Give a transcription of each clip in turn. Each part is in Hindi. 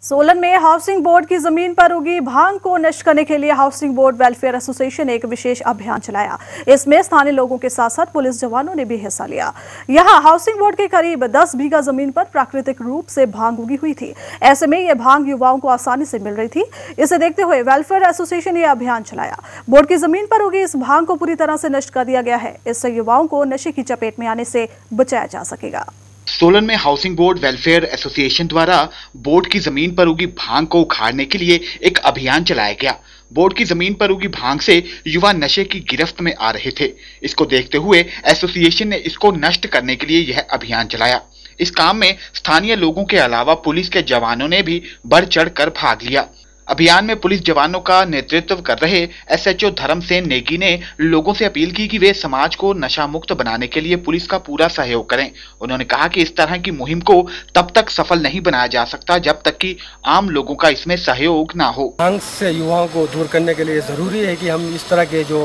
सोलन में हाउसिंग बोर्ड की जमीन पर उगी भांग को नष्ट करने के लिए हाउसिंग बोर्ड वेलफेयर एसोसिएशन ने एक विशेष अभियान चलाया। इसमें स्थानीय लोगों के साथ साथ पुलिस जवानों ने भी हिस्सा लिया। यहां हाउसिंग बोर्ड के करीब 10 बीघा जमीन पर प्राकृतिक रूप से भांग उगी हुई थी। ऐसे में यह भांग युवाओं को आसानी से मिल रही थी। इसे देखते हुए वेलफेयर एसोसिएशन ने अभियान चलाया। बोर्ड की जमीन पर उगी इस भांग को पूरी तरह से नष्ट कर दिया गया है। इससे युवाओं को नशे की चपेट में आने से बचाया जा सकेगा। सोलन में हाउसिंग बोर्ड वेलफेयर एसोसिएशन द्वारा बोर्ड की जमीन पर उगी भांग को उखाड़ने के लिए एक अभियान चलाया गया। बोर्ड की जमीन पर उगी भांग से युवा नशे की गिरफ्त में आ रहे थे। इसको देखते हुए एसोसिएशन ने इसको नष्ट करने के लिए यह अभियान चलाया। इस काम में स्थानीय लोगों के अलावा पुलिस के जवानों ने भी बढ़ चढ़ कर भाग लिया। अभियान में पुलिस जवानों का नेतृत्व कर रहे एसएचओ धर्मसेन नेगी ने लोगों से अपील की कि वे समाज को नशा मुक्त बनाने के लिए पुलिस का पूरा सहयोग करें। उन्होंने कहा कि इस तरह की मुहिम को तब तक सफल नहीं बनाया जा सकता जब तक कि आम लोगों का इसमें सहयोग ना हो। भांग से युवाओं को दूर करने के लिए जरूरी है कि हम इस तरह के जो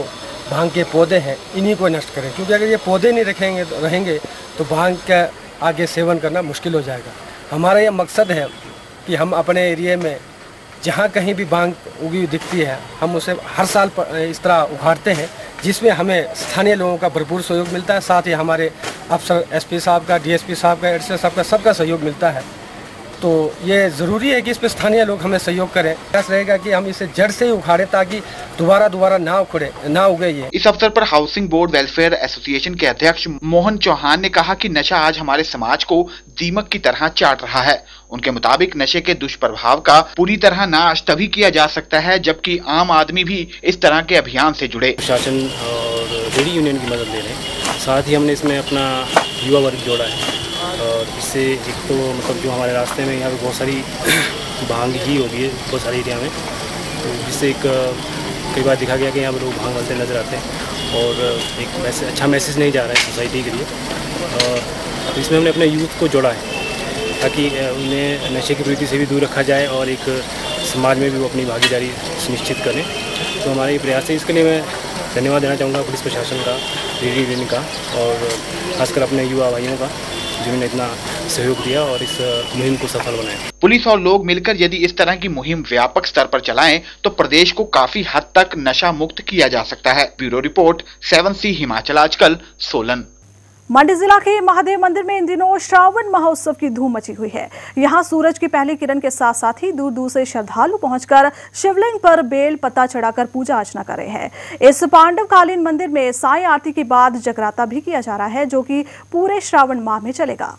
भांग के पौधे हैं इन्हीं को नष्ट करें, क्योंकि अगर ये पौधे नहीं रहेंगे तो भांग का आगे सेवन करना मुश्किल हो जाएगा। हमारा यह मकसद है कि हम अपने एरिया में जहाँ कहीं भी भांग उगी हुई दिखती है हम उसे हर साल इस तरह उखाड़ते हैं, जिसमें हमें स्थानीय लोगों का भरपूर सहयोग मिलता है। साथ ही हमारे अफसर एसपी साहब का, डीएसपी साहब का, एडीसी साहब का, सबका सहयोग मिलता है। तो ये ज़रूरी है कि इस पर स्थानीय लोग हमें सहयोग करें। प्रयास रहेगा कि हम इसे जड़ से ही उखाड़ें ताकि दोबारा ना उगे ये। इस अवसर पर हाउसिंग बोर्ड वेलफेयर एसोसिएशन के अध्यक्ष मोहन चौहान ने कहा कि नशा आज हमारे समाज को दीमक की तरह चाट रहा है। उनके मुताबिक नशे के दुष्प्रभाव का पूरी तरह नाश तभी किया जा सकता है जबकि आम आदमी भी इस तरह के अभियान से जुड़े। प्रशासन और रेडी यूनियन की मदद ले रहे हैं। साथ ही हमने इसमें अपना युवा वर्ग जोड़ा है और इससे एक तो मतलब जो हमारे रास्ते में यहाँ पे बहुत सारी भांग ही होगी है बहुत सारी एरिया में, तो जिससे एक कई बार देखा गया कि यहाँ पर लोग भांग वालते नज़र आते हैं और एक अच्छा मैसेज नहीं जा रहा है सोसाइटी के लिए। तो इसमें हमने अपने यूथ को जोड़ा है ताकि उन्हें नशे की प्रवृत्ति से भी दूर रखा जाए और एक समाज में भी वो अपनी भागीदारी सुनिश्चित करें। तो हमारा ये प्रयास है। इसके लिए मैं धन्यवाद देना चाहूँगा पुलिस प्रशासन का, रेडी यूनियन का और खासकर अपने युवा भाइयों का जिन्होंने इतना सहयोग दिया और इस मुहिम को सफल बनाया। पुलिस और लोग मिलकर यदि इस तरह की मुहिम व्यापक स्तर पर चलाएं तो प्रदेश को काफी हद तक नशा मुक्त किया जा सकता है। ब्यूरो रिपोर्ट 7C हिमाचल आजकल, सोलन। मंडी जिला के महादेव मंदिर में इन दिनों श्रावण महोत्सव की धूम मची हुई है। यहां सूरज की पहली किरण के साथ साथ ही दूर दूर से श्रद्धालु पहुंचकर शिवलिंग पर बेल पत्ता चढ़ाकर पूजा अर्चना कर रहे हैं। इस पांडवकालीन मंदिर में साय आरती के बाद जगराता भी किया जा रहा है, जो कि पूरे श्रावण माह में चलेगा।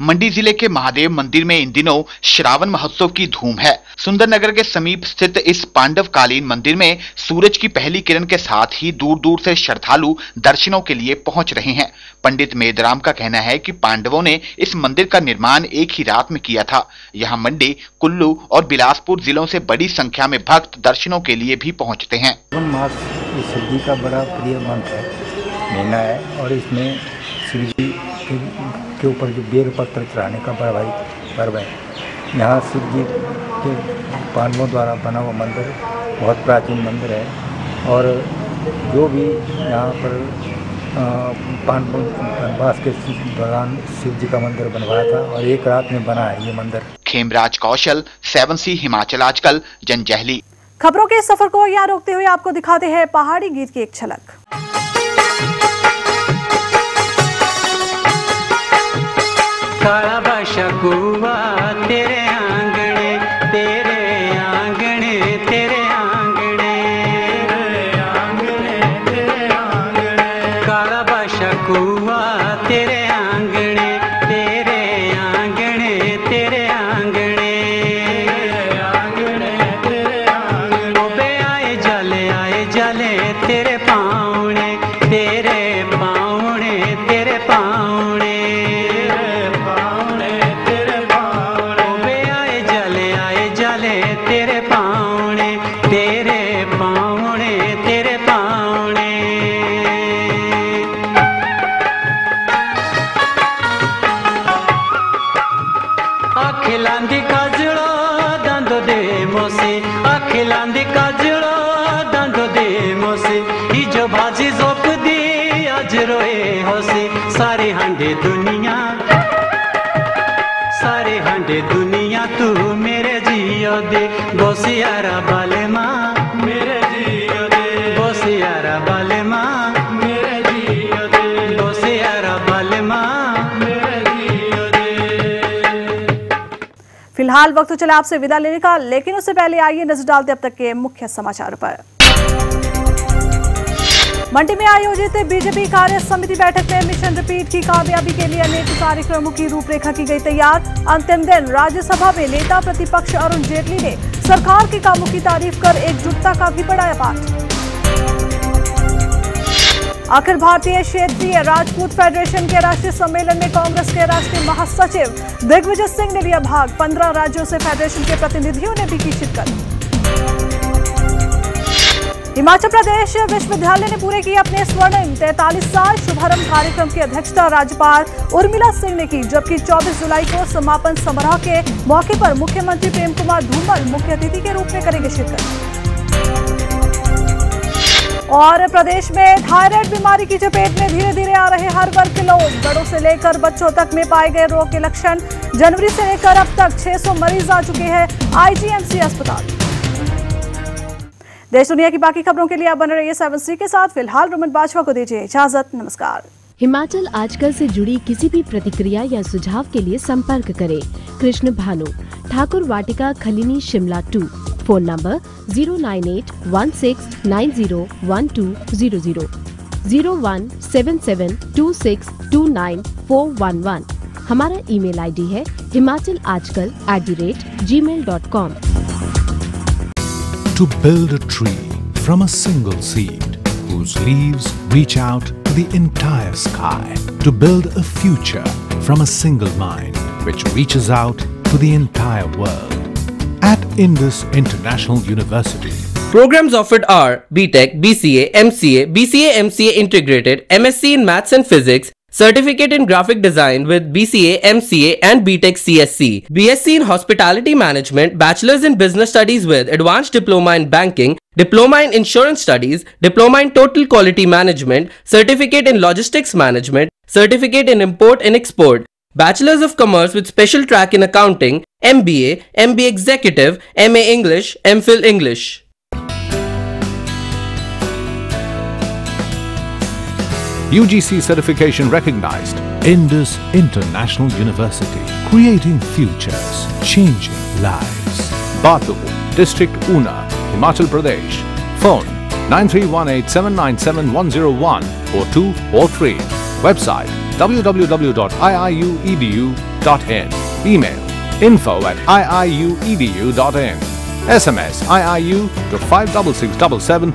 मंडी जिले के महादेव मंदिर में इन दिनों श्रावण महोत्सव की धूम है। सुंदरनगर के समीप स्थित इस पांडवकालीन मंदिर में सूरज की पहली किरण के साथ ही दूर दूर से श्रद्धालु दर्शनों के लिए पहुंच रहे हैं। पंडित मेदराम का कहना है कि पांडवों ने इस मंदिर का निर्माण एक ही रात में किया था। यहाँ मंडी, कुल्लू और बिलासपुर जिलों से बड़ी संख्या में भक्त दर्शनों के लिए भी पहुंचते हैं। शिव जी का बड़ा प्रिय महीना है और इसमें शिव जी के ऊपर जो बेल पत्र चढ़ाने का बड़ा भाई पर्व है। यहाँ शिव जी के पांडवों द्वारा बना हुआ मंदिर बहुत प्राचीन मंदिर है और जो भी यहाँ पर पांडवों वनवास के दौरान शिव जी का मंदिर बनवाया था और एक रात में बना है ये मंदिर। खेमराज कौशल, 7C हिमाचल आजकल, जंजैहली। खबरों के सफर को यहाँ रोकते हुए आपको दिखाते हैं पहाड़ी गीत की एक झलक। काला बादशाह कुआ तेरे आंगणे, तेरे आंगणे, तेरे आंगणे, तेरे आंगणे, तेरे आंगणे। काला बादशाह कुआ तेरे आंगणे, तेरे आंगणे, तेरे आंगणे, तेरे आंगणे, तेरे आंगणे। ओबे आए जाले तेरे पावणे, तेरे पावणे, तेरे पावणे। अखिलांदी काजलो दंदो दे मोसे, अखिलांदी काजलो दंदो दे मोसे। ही जो बाजी जोप दी आज रोए होसे। सारे हांडे दुनिया तू मेरे जी जियो दे गोसियारा बाले माँ मेरे जियो दे गोसियारा बाले माँ मेरे जियो दे गोसियारा बाले माँ मेरे जियो दे। फिलहाल वक्त तो चला आपसे विदा लेने का, लेकिन उससे पहले आइए नजर डालते अब तक के मुख्य समाचार पर। मंडी में आयोजित बीजेपी कार्य समिति बैठक में मिशन रिपीट की कामयाबी के लिए अनेक कार्यक्रमों की रूपरेखा की गई तैयार। अंतिम दिन राज्यसभा में नेता प्रतिपक्ष अरुण जेटली ने सरकार के कामों की तारीफ कर एकजुटता का भी पढ़ाया पाठ। अखिल भारतीय क्षेत्रीय राजपूत फेडरेशन के राष्ट्रीय सम्मेलन में कांग्रेस के राष्ट्रीय महासचिव दिग्विजय सिंह ने लिया भाग। 15 राज्यों से फेडरेशन के प्रतिनिधियों ने भी की शिरकत। हिमाचल प्रदेश विश्वविद्यालय ने पूरे किए अपने स्वर्णिम 43 साल। शुभारंभ कार्यक्रम की अध्यक्षता राज्यपाल उर्मिला सिंह ने की, जबकि 24 जुलाई को समापन समारोह के मौके पर मुख्यमंत्री प्रेम कुमार धूमल मुख्य अतिथि के रूप में करेंगे शिरकत। और प्रदेश में थायराइड बीमारी की चपेट में धीरे धीरे आ रहे हर वर्ग के लोग। बड़ों से लेकर बच्चों तक में पाए गए रोग के लक्षण। जनवरी से लेकर अब तक 600 मरीज आ चुके हैं आईजीएमसी अस्पताल। देश दुनिया की बाकी खबरों के लिए आप बने रहिए 7C के साथ। फिलहाल रमन बाजवा को दीजिए इजाजत। नमस्कार। हिमाचल आजकल से जुड़ी किसी भी प्रतिक्रिया या सुझाव के लिए संपर्क करें कृष्ण भानु, ठाकुर वाटिका, खलीनी, शिमला 2। Phone number 09816901200, 017726294111। हमारा ईमेल आईडी है himachalajkal@gmail.com। To build a tree from a single seed whose leaves reach out to the entire sky. To build a future from a single mind which reaches out to the entire world. At Indus International University. Programs offered are BTech, BCA, MCA, BCA MCA Integrated, MSc in Maths and Physics, Certificate in Graphic Design with BCA, MCA and BTech CSC, BSc in Hospitality Management, Bachelor's in Business Studies with Advanced Diploma in Banking, Diploma in Insurance Studies, Diploma in Total Quality Management, Certificate in Logistics Management, Certificate in Import and Export, Bachelor's of Commerce with Special Track in Accounting, MBA, MBA Executive, MA English, MPhil English. UGC certification recognized. Indus International University. Creating futures. Changing lives. Batu, District Una, Himachal Pradesh. Phone 9318797101 or 2 or 3. Website www.iiuedu.in. Email info@iiuedu.in. SMS IIU to 56677